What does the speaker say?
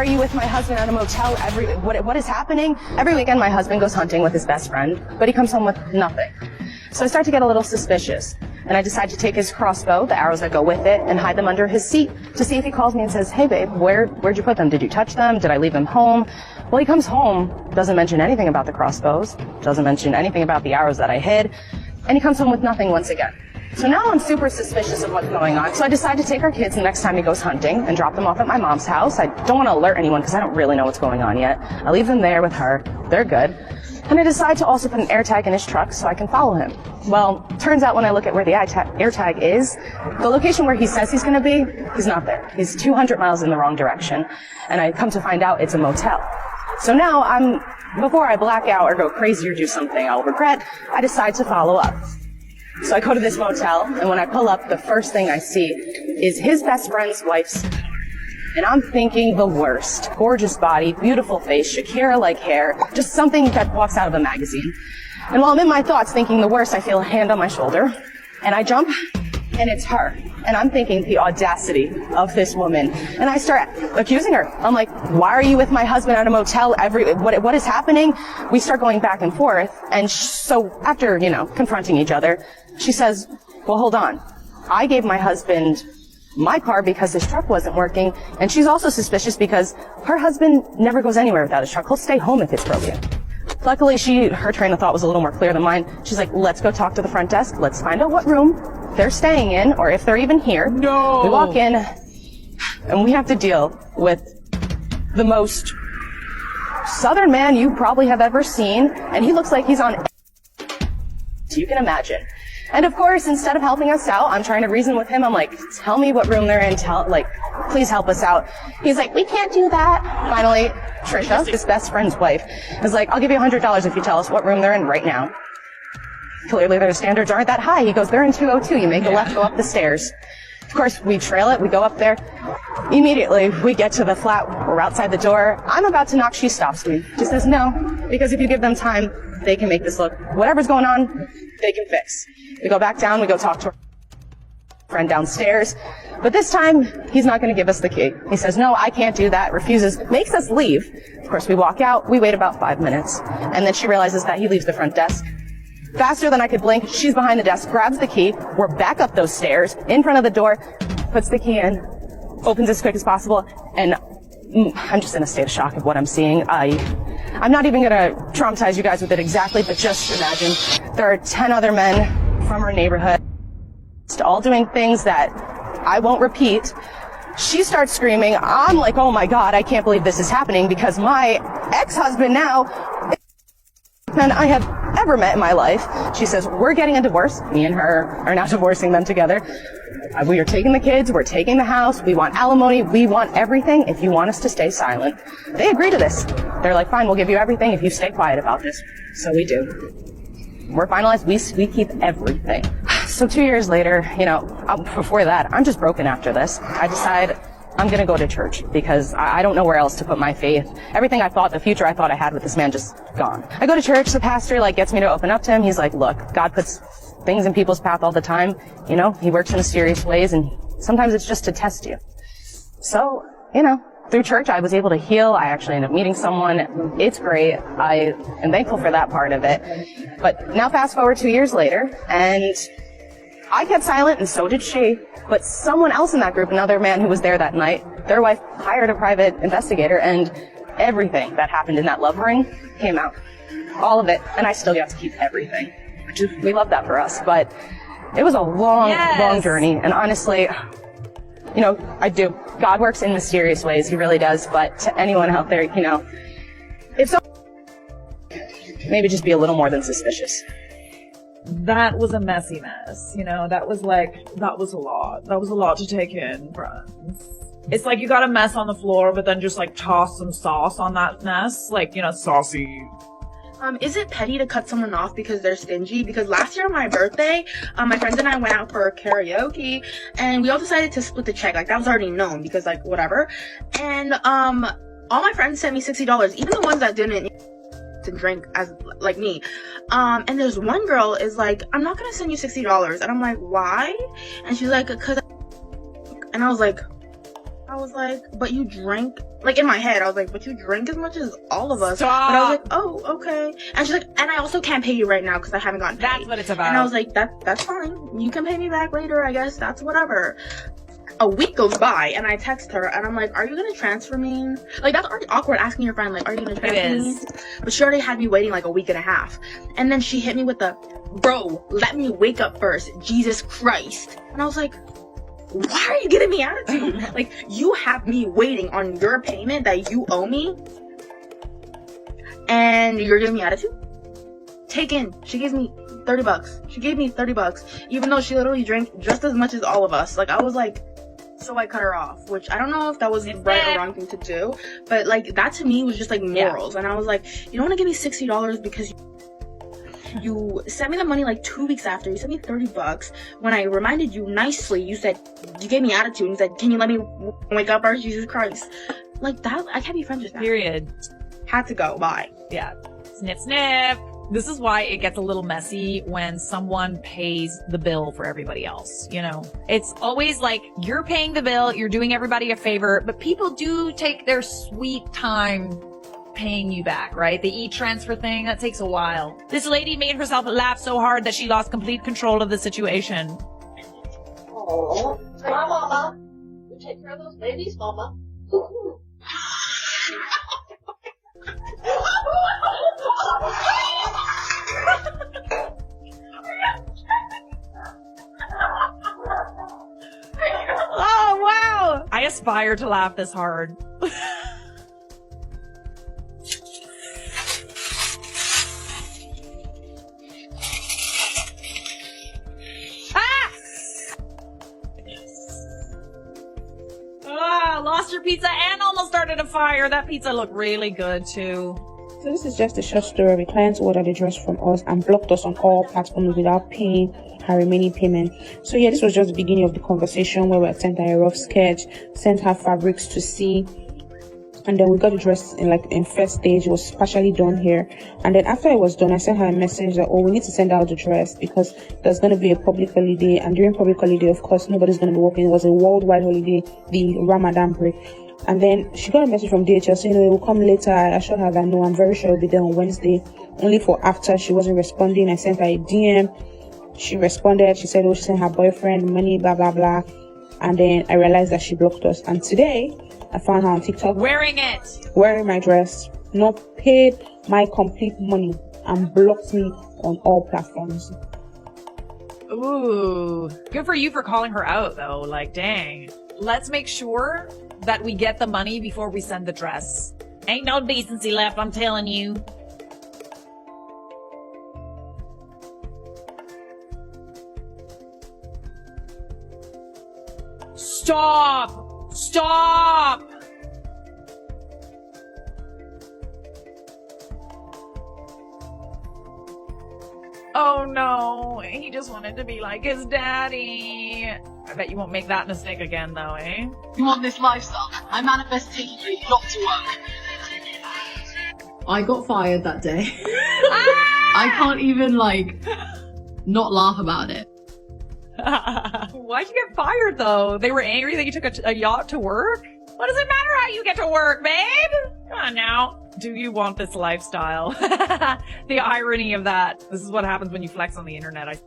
are you with my husband at a motel? What is happening? Every weekend my husband goes hunting with his best friend, but he comes home with nothing. So I start to get a little suspicious, and I decide to take his crossbow, the arrows that go with it, and hide them under his seat to see if he calls me and says, hey babe, where'd you put them? Did you touch them? Did I leave them home? Well, he comes home, doesn't mention anything about the crossbows, doesn't mention anything about the arrows that I hid, and he comes home with nothing once again. So now I'm super suspicious of what's going on. So I decide to take our kids the next time he goes hunting and drop them off at my mom's house. I don't want to alert anyone because I don't really know what's going on yet. I leave them there with her. They're good. And I decide to also put an air tag in his truck so I can follow him. Well, turns out when I look at where the air tag is, the location where he says he's going to be, he's not there. He's 200 miles in the wrong direction. And I come to find out it's a motel. So now before I black out or go crazy or do something I'll regret, I decide to follow up. So I go to this motel, and when I pull up, the first thing I see is his best friend's wife's car. And I'm thinking the worst. Gorgeous body, beautiful face, Shakira-like hair, just something that walks out of a magazine. And while I'm in my thoughts thinking the worst, I feel a hand on my shoulder, and I jump, and it's her. And I'm thinking the audacity of this woman. And I start accusing her. I'm like, why are you with my husband at a motel? What is happening? We start going back and forth. And so after, confronting each other, she says, well, hold on. I gave my husband my car because his truck wasn't working. And she's also suspicious because her husband never goes anywhere without his truck. He'll stay home if it's broken. Luckily, her train of thought was a little more clear than mine. She's like, let's go talk to the front desk. Let's find out what room they're staying in, or if they're even here. No. We walk in, and we have to deal with the most southern man you probably have ever seen, and he looks like he's on you can imagine. And of course, instead of helping us out, I'm trying to reason with him. I'm like, tell me what room they're in. Please help us out. He's like, we can't do that. Finally, Trisha, his best friend's wife, is like, I'll give you $100 if you tell us what room they're in right now. Clearly, their standards aren't that high. He goes, they're in 202. You make a left, go up the stairs. Of course, we trail it. We go up there. Immediately, we get to the flat. We're outside the door. I'm about to knock. She stops me. She says, no, because if you give them time, they can make this look. Whatever's going on, they can fix. We go back down. We go talk to our friend downstairs. But this time, he's not going to give us the key. He says, no, I can't do that. Refuses. Makes us leave. Of course, we walk out. We wait about 5 minutes. And then she realizes that he leaves the front desk. Faster than I could blink, she's behind the desk, grabs the key. We're back up those stairs, in front of the door, puts the key in, opens as quick as possible, and I'm just in a state of shock of what I'm seeing. I'm not even going to traumatize you guys with it exactly, but just imagine there are 10 other men from our neighborhood, all doing things that I won't repeat. She starts screaming. I'm like, oh my God, I can't believe this is happening because my ex-husband now than I have ever met in my life. She says, we're getting a divorce. Me and her are now divorcing them together. We are taking the kids. We're taking the house. We want alimony. We want everything if you want us to stay silent. They agree to this. They're like, fine, we'll give you everything if you stay quiet about this. So we do. We're finalized. We keep everything. So 2 years later, before that, I'm just broken after this. I decide I'm going to go to church because I don't know where else to put my faith. Everything I thought, the future I thought I had with this man, just gone. I go to church. The pastor gets me to open up to him. He's like, look, God puts things in people's path all the time. He works in mysterious ways, and sometimes it's just to test you. So, through church, I was able to heal. I actually ended up meeting someone. It's great. I am thankful for that part of it. But now fast forward 2 years later, and I kept silent, and so did she. But someone else in that group, another man who was there that night, their wife hired a private investigator, and everything that happened in that love ring came out. All of it. And I still got to keep everything. We love that for us. But it was a long journey. And honestly, I do. God works in mysterious ways. He really does. But to anyone out there, if so, maybe just be a little more than suspicious. That was a messy mess. That was a lot. That was a lot to take in, friends. It's like you got a mess on the floor, but then just toss some sauce on that mess. Saucy. Is it petty to cut someone off because they're stingy? Because last year on my birthday, my friends and I went out for karaoke, and we all decided to split the check. That was already known because whatever. And all my friends sent me $60, even the ones that didn't to drink as me. And there's one girl is like, I'm not gonna send you $60. And I'm like, why? And she's like, cause and I was like, I was like, but you drink, like in my head, I was like, but you drink as much as all of us. Stop. But I was like, oh, okay. And she's like, and I also can't pay you right now because I haven't gotten paid. That's what it's about. And I was like, that's fine. You can pay me back later, I guess. That's whatever. A week goes by and I text her and I'm like, are you gonna transfer me? Like, that's already awkward asking your friend, like, are you gonna transfer me? But she already had me waiting like a week and a half. And then she hit me with the, bro, let me wake up first. Jesus Christ. And I was like, why are you giving me attitude? Like, you have me waiting on your payment that you owe me and you're giving me attitude? Take in. She gave me $30. She gave me $30, even though she literally drank just as much as all of us. Like, I was like, so I cut her off, which I don't know if that was the right or wrong thing to do, but like, that to me was just like morals. And I was like, you don't want to give me $60 because you sent me the money like 2 weeks after. You sent me $30. When I reminded you nicely, you said, you gave me attitude and you said, can you let me wake up first? Jesus Christ. Like, that, I can't be friends with that. Period. Had to go. Bye. Yeah. Snip, snip. This is why it gets a little messy when someone pays the bill for everybody else, you know? It's always like, you're paying the bill, you're doing everybody a favor, but people do take their sweet time paying you back, right? The e-transfer thing, that takes a while. This lady made herself laugh so hard that she lost complete control of the situation. Oh, my mama. You take care of those babies, mama. Oh, wow! I aspire to laugh this hard. Lost your pizza and almost started a fire. That pizza looked really good too. So this is just a short story. Clients ordered a dress from us and blocked us on all platforms without paying her remaining payment. So yeah, this was just the beginning of the conversation where we had sent her a rough sketch, sent her fabrics to see, and then we got the dress in first stage. It was partially done here, and then after it was done, I sent her a message that, oh, we need to send out the dress because there's going to be a public holiday, and during public holiday, of course, nobody's going to be working. It was a worldwide holiday, the Ramadan break. And then she got a message from DHL saying, it will come later. I assured her that no, I'm very sure it'll be there on Wednesday. Only for after she wasn't responding. I sent her a DM. She responded. She said, oh, she sent her boyfriend money, blah, blah, blah. And then I realized that she blocked us. And today, I found her on TikTok. Wearing my dress. Not paid my complete money. And blocked me on all platforms. Ooh. Good for you for calling her out, though. Like, dang. Let's make sure that we get the money before we send the dress. Ain't no decency left, I'm telling you. Stop! Stop! Oh no, he just wanted to be like his daddy. I bet you won't make that mistake again though, eh? You want this lifestyle? I manifest taking you not to work. I got fired that day. I can't even, not laugh about it. Why'd you get fired though? They were angry that you took a yacht to work? What does it matter how you get to work, babe? Come on now. Do you want this lifestyle? The irony of that. This is what happens when you flex on the internet.